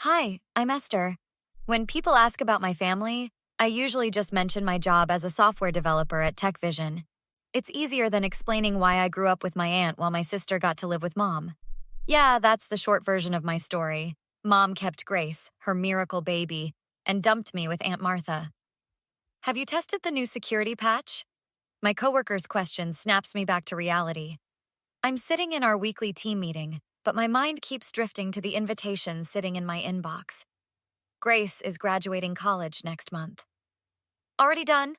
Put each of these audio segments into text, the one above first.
Hi, I'm Esther. When people ask about my family, I usually just mention my job as a software developer at TechVision. It's easier than explaining why I grew up with my aunt while my sister got to live with mom. Yeah, that's the short version of my story. Mom kept Grace, her miracle baby, and dumped me with Aunt Martha. Have you tested the new security patch? My coworker's question snaps me back to reality. I'm sitting in our weekly team meeting, but my mind keeps drifting to the invitation sitting in my inbox. Grace is graduating college next month. Already done.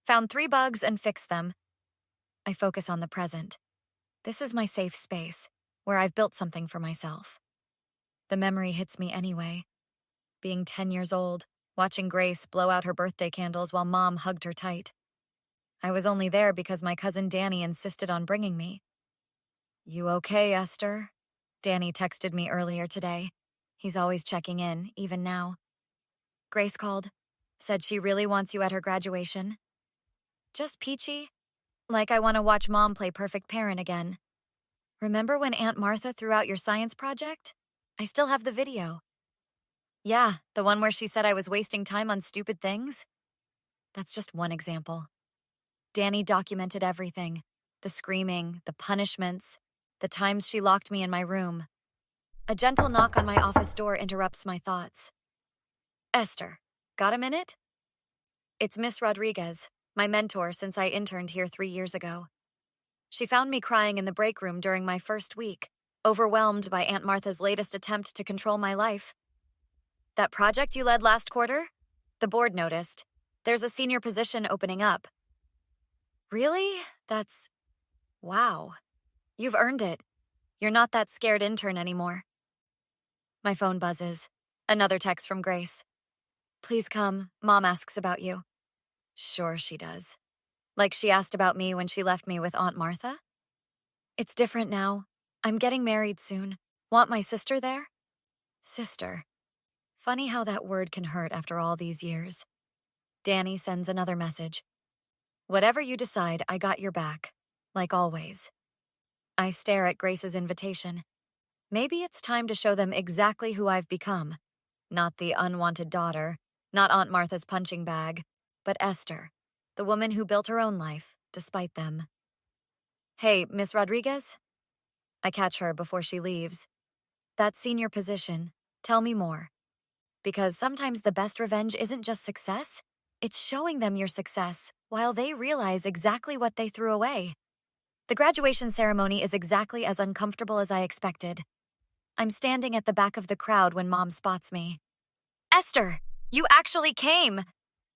Found 3 bugs and fixed them. I focus on the present. This is my safe space, where I've built something for myself. The memory hits me anyway. Being 10 years old, watching Grace blow out her birthday candles while mom hugged her tight. I was only there because my cousin Danny insisted on bringing me. You okay, Esther? Danny texted me earlier today. He's always checking in, even now. Grace called. Said she really wants you at her graduation. Just peachy. Like I want to watch mom play perfect parent again. Remember when Aunt Martha threw out your science project? I still have the video. Yeah, the one where she said I was wasting time on stupid things? That's just one example. Danny documented everything. The screaming, the punishments, the times she locked me in my room. A gentle knock on my office door interrupts my thoughts. Esther, got a minute? It's Miss Rodriguez, my mentor since I interned here 3 years ago. She found me crying in the break room during my first week, overwhelmed by Aunt Martha's latest attempt to control my life. That project you led last quarter? The board noticed. There's a senior position opening up. Really? Wow. You've earned it. You're not that scared intern anymore. My phone buzzes. Another text from Grace. Please come. Mom asks about you. Sure she does. Like she asked about me when she left me with Aunt Martha? It's different now. I'm getting married soon. Want my sister there? Sister. Funny how that word can hurt after all these years. Danny sends another message. Whatever you decide, I got your back. Like always. I stare at Grace's invitation. Maybe it's time to show them exactly who I've become. Not the unwanted daughter, not Aunt Martha's punching bag, but Esther, the woman who built her own life, despite them. Hey, Miss Rodriguez? I catch her before she leaves. That senior position, tell me more. Because sometimes the best revenge isn't just success, it's showing them your success while they realize exactly what they threw away. The graduation ceremony is exactly as uncomfortable as I expected. I'm standing at the back of the crowd when Mom spots me. Esther, you actually came!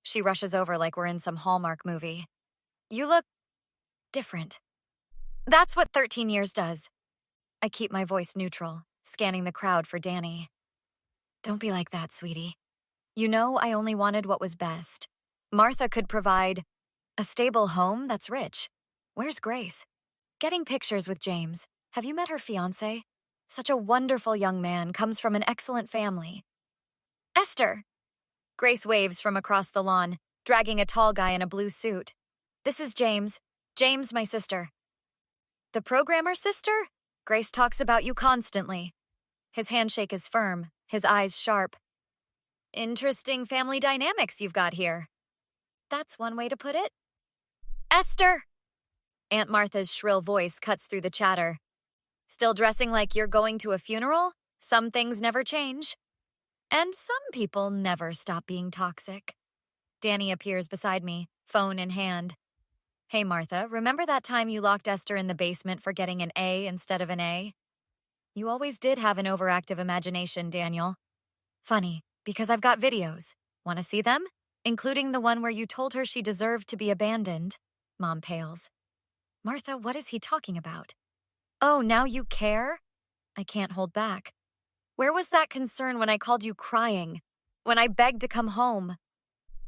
She rushes over like we're in some Hallmark movie. You look different. That's what 13 years does. I keep my voice neutral, scanning the crowd for Danny. Don't be like that, sweetie. You know I only wanted what was best. Martha could provide a stable home that's rich. Where's Grace? Getting pictures with James. Have you met her fiancé? Such a wonderful young man, comes from an excellent family. Esther! Grace waves from across the lawn, dragging a tall guy in a blue suit. This is James. James, my sister. The programmer's sister? Grace talks about you constantly. His handshake is firm, his eyes sharp. Interesting family dynamics you've got here. That's one way to put it. Esther! Aunt Martha's shrill voice cuts through the chatter. Still dressing like you're going to a funeral? Some things never change. And some people never stop being toxic. Danny appears beside me, phone in hand. Hey, Martha, remember that time you locked Esther in the basement for getting an A instead of an A? You always did have an overactive imagination, Daniel. Funny, because I've got videos. Want to see them? Including the one where you told her she deserved to be abandoned. Mom pales. Martha, what is he talking about? Oh, now you care? I can't hold back. Where was that concern when I called you crying? When I begged to come home?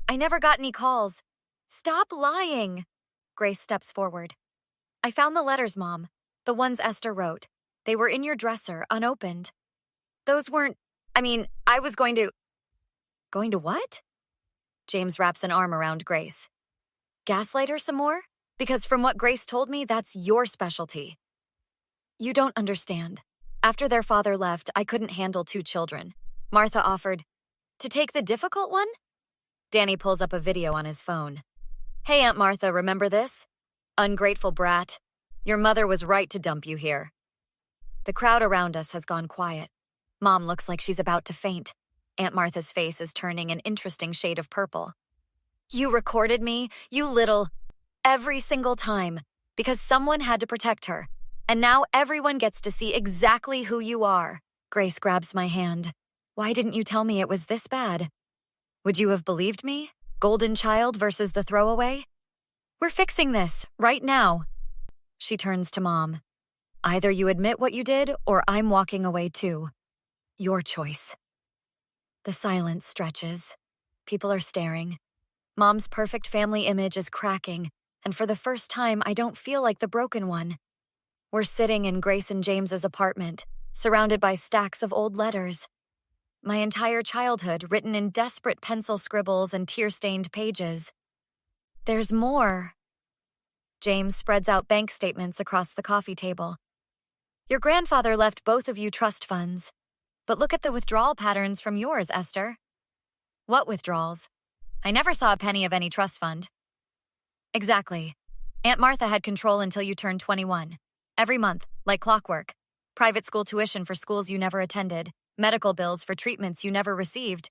I never got any calls. Stop lying. Grace steps forward. I found the letters, Mom. The ones Esther wrote. They were in your dresser, unopened. Those weren't... I was going to... Going to what? James wraps an arm around Grace. Gaslight her some more? Because from what Grace told me, that's your specialty. You don't understand. After their father left, I couldn't handle 2 children. Martha offered, "To take the difficult one?" Danny pulls up a video on his phone. "Hey, Aunt Martha, remember this? Ungrateful brat. Your mother was right to dump you here." The crowd around us has gone quiet. Mom looks like she's about to faint. Aunt Martha's face is turning an interesting shade of purple. "You recorded me, you little..." "Every single time, because someone had to protect her. And now everyone gets to see exactly who you are." Grace grabs my hand. "Why didn't you tell me it was this bad? Would you have believed me? Golden child versus the throwaway? We're fixing this, right now." She turns to Mom. "Either you admit what you did, or I'm walking away too. Your choice." The silence stretches. People are staring. Mom's perfect family image is cracking, and for the first time, I don't feel like the broken one. We're sitting in Grace and James's apartment, surrounded by stacks of old letters. My entire childhood written in desperate pencil scribbles and tear-stained pages. There's more. James spreads out bank statements across the coffee table. "Your grandfather left both of you trust funds. But look at the withdrawal patterns from yours, Esther." "What withdrawals? I never saw a penny of any trust fund." "Exactly. Aunt Martha had control until you turned 21. Every month, like clockwork. Private school tuition for schools you never attended. Medical bills for treatments you never received."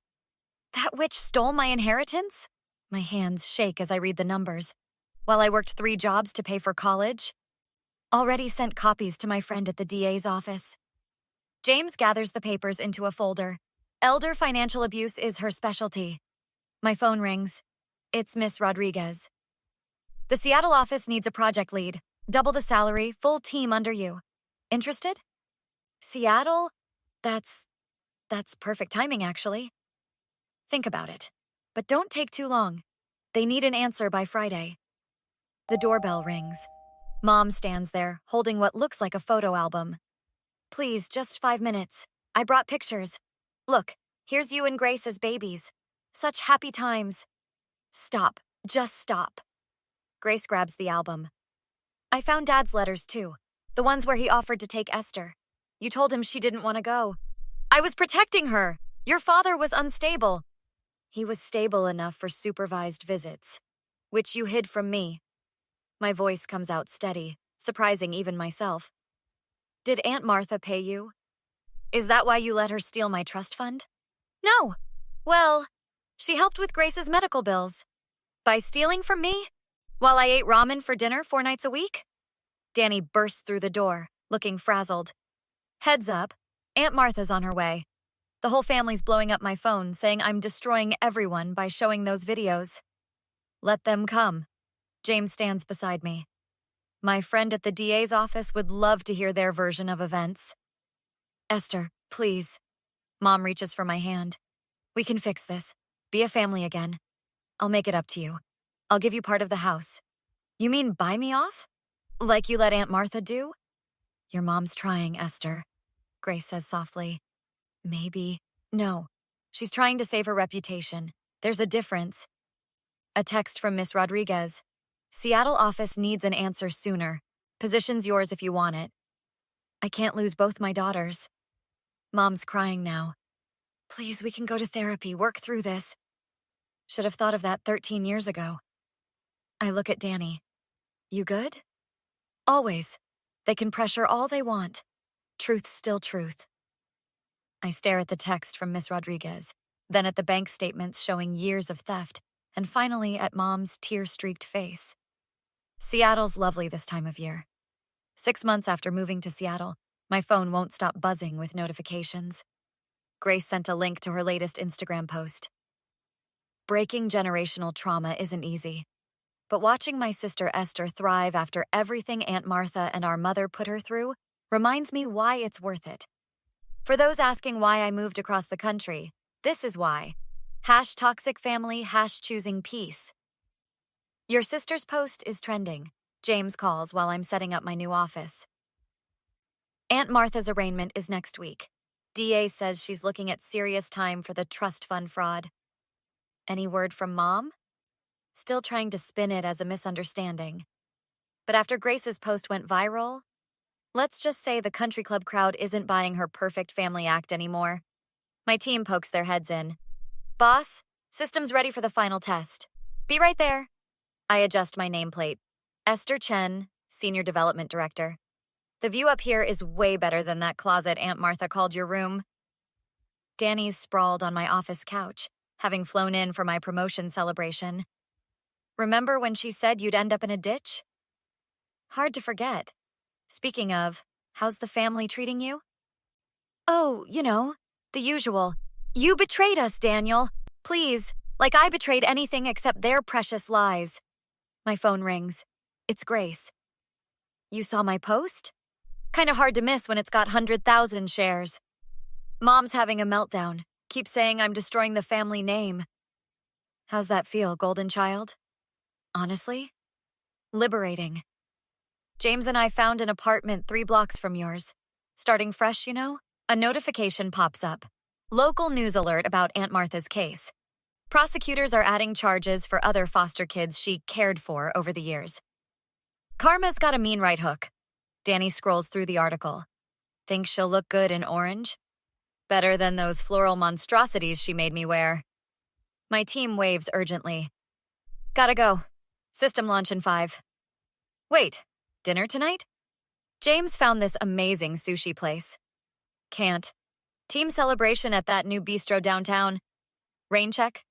"That witch stole my inheritance?" My hands shake as I read the numbers. "While I worked 3 jobs to pay for college." "Already sent copies to my friend at the DA's office." James gathers the papers into a folder. Elder financial abuse is her specialty. My phone rings. It's Miss Rodriguez. "The Seattle office needs a project lead. Double the salary, full team under you. Interested?" "Seattle? That's perfect timing, actually." "Think about it. But don't take too long. They need an answer by Friday." The doorbell rings. Mom stands there, holding what looks like a photo album. "Please, just 5 minutes. I brought pictures. Look, here's you and Grace as babies. Such happy times." "Stop. Just stop." Grace grabs the album. "I found Dad's letters, too. The ones where he offered to take Esther. You told him she didn't want to go." "I was protecting her. Your father was unstable." "He was stable enough for supervised visits, which you hid from me." My voice comes out steady, surprising even myself. "Did Aunt Martha pay you? Is that why you let her steal my trust fund?" "No. Well, she helped with Grace's medical bills. By stealing from me? While I ate ramen for dinner 4 nights a week?" Danny bursts through the door, looking frazzled. "Heads up. Aunt Martha's on her way. The whole family's blowing up my phone, saying I'm destroying everyone by showing those videos." "Let them come." James stands beside me. "My friend at the DA's office would love to hear their version of events." "Esther, please." Mom reaches for my hand. "We can fix this. Be a family again. I'll make it up to you. I'll give you part of the house." "You mean buy me off? Like you let Aunt Martha do?" "Your mom's trying, Esther," Grace says softly. "Maybe." "No. She's trying to save her reputation. There's a difference." A text from Miss Rodriguez. "Seattle office needs an answer sooner. Position's yours if you want it." I can't lose both my daughters. Mom's crying now. "Please, we can go to therapy, work through this." Should have thought of that 13 years ago. I look at Danny. "You good?" "Always. They can pressure all they want. Truth's still truth." I stare at the text from Miss Rodriguez, then at the bank statements showing years of theft, and finally at Mom's tear-streaked face. Seattle's lovely this time of year. 6 months after moving to Seattle, my phone won't stop buzzing with notifications. Grace sent a link to her latest Instagram post. Breaking generational trauma isn't easy, but watching my sister Esther thrive after everything Aunt Martha and our mother put her through reminds me why it's worth it. For those asking why I moved across the country, this is why. #ToxicFamily, #choosing peace. Your sister's post is trending. James calls while I'm setting up my new office. Aunt Martha's arraignment is next week. DA says she's looking at serious time for the trust fund fraud. Any word from Mom? Still trying to spin it as a misunderstanding. But after Grace's post went viral, let's just say the country club crowd isn't buying her perfect family act anymore. My team pokes their heads in. Boss, system's ready for the final test. Be right there. I adjust my nameplate. Esther Chen, Senior Development Director. The view up here is way better than that closet Aunt Martha called your room. Danny's sprawled on my office couch, having flown in for my promotion celebration. Remember when she said you'd end up in a ditch? Hard to forget. Speaking of, how's the family treating you? Oh, the usual. You betrayed us, Daniel. Please, like I betrayed anything except their precious lies. My phone rings. It's Grace. You saw my post? Kinda hard to miss when it's got 100,000 shares. Mom's having a meltdown. Keeps saying I'm destroying the family name. How's that feel, golden child? Honestly? Liberating. James and I found an apartment 3 blocks from yours. Starting fresh, A notification pops up. Local news alert about Aunt Martha's case. Prosecutors are adding charges for other foster kids she cared for over the years. Karma's got a mean right hook. Danny scrolls through the article. Think she'll look good in orange? Better than those floral monstrosities she made me wear. My team waves urgently. Gotta go. System launch in 5. Wait, dinner tonight? James found this amazing sushi place. Can't. Team celebration at that new bistro downtown. Rain check?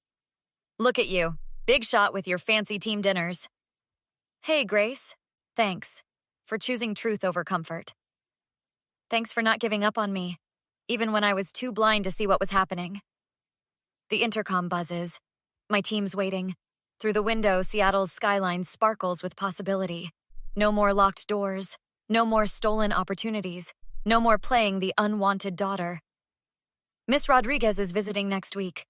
Look at you. Big shot with your fancy team dinners. Hey, Grace. Thanks for choosing truth over comfort. Thanks for not giving up on me, even when I was too blind to see what was happening. The intercom buzzes. My team's waiting. Through the window, Seattle's skyline sparkles with possibility. No more locked doors. No more stolen opportunities. No more playing the unwanted daughter. Miss Rodriguez is visiting next week,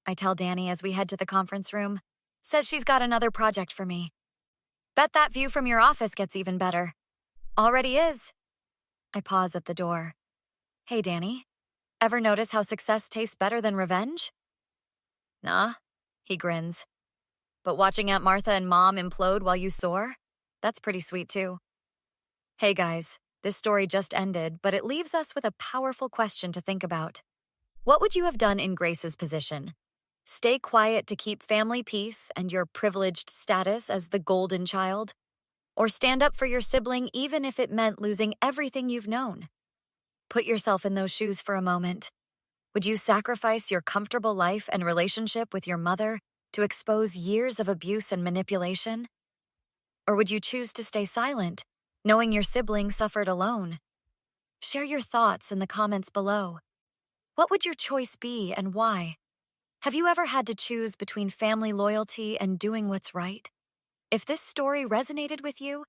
I tell Danny as we head to the conference room. Says she's got another project for me. Bet that view from your office gets even better. Already is. I pause at the door. Hey, Danny. Ever notice how success tastes better than revenge? Nah, he grins. But watching Aunt Martha and Mom implode while you soar? That's pretty sweet, too. Hey, guys. This story just ended, but it leaves us with a powerful question to think about. What would you have done in Grace's position? Stay quiet to keep family peace and your privileged status as the golden child? Or stand up for your sibling even if it meant losing everything you've known? Put yourself in those shoes for a moment. Would you sacrifice your comfortable life and relationship with your mother to expose years of abuse and manipulation? Or would you choose to stay silent, knowing your sibling suffered alone? Share your thoughts in the comments below. What would your choice be and why? Have you ever had to choose between family loyalty and doing what's right? If this story resonated with you,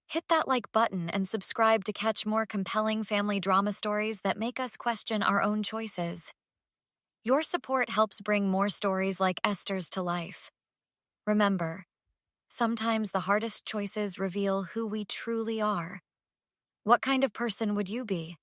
hit that like button and subscribe to catch more compelling family drama stories that make us question our own choices. Your support helps bring more stories like Esther's to life. Remember, sometimes the hardest choices reveal who we truly are. What kind of person would you be?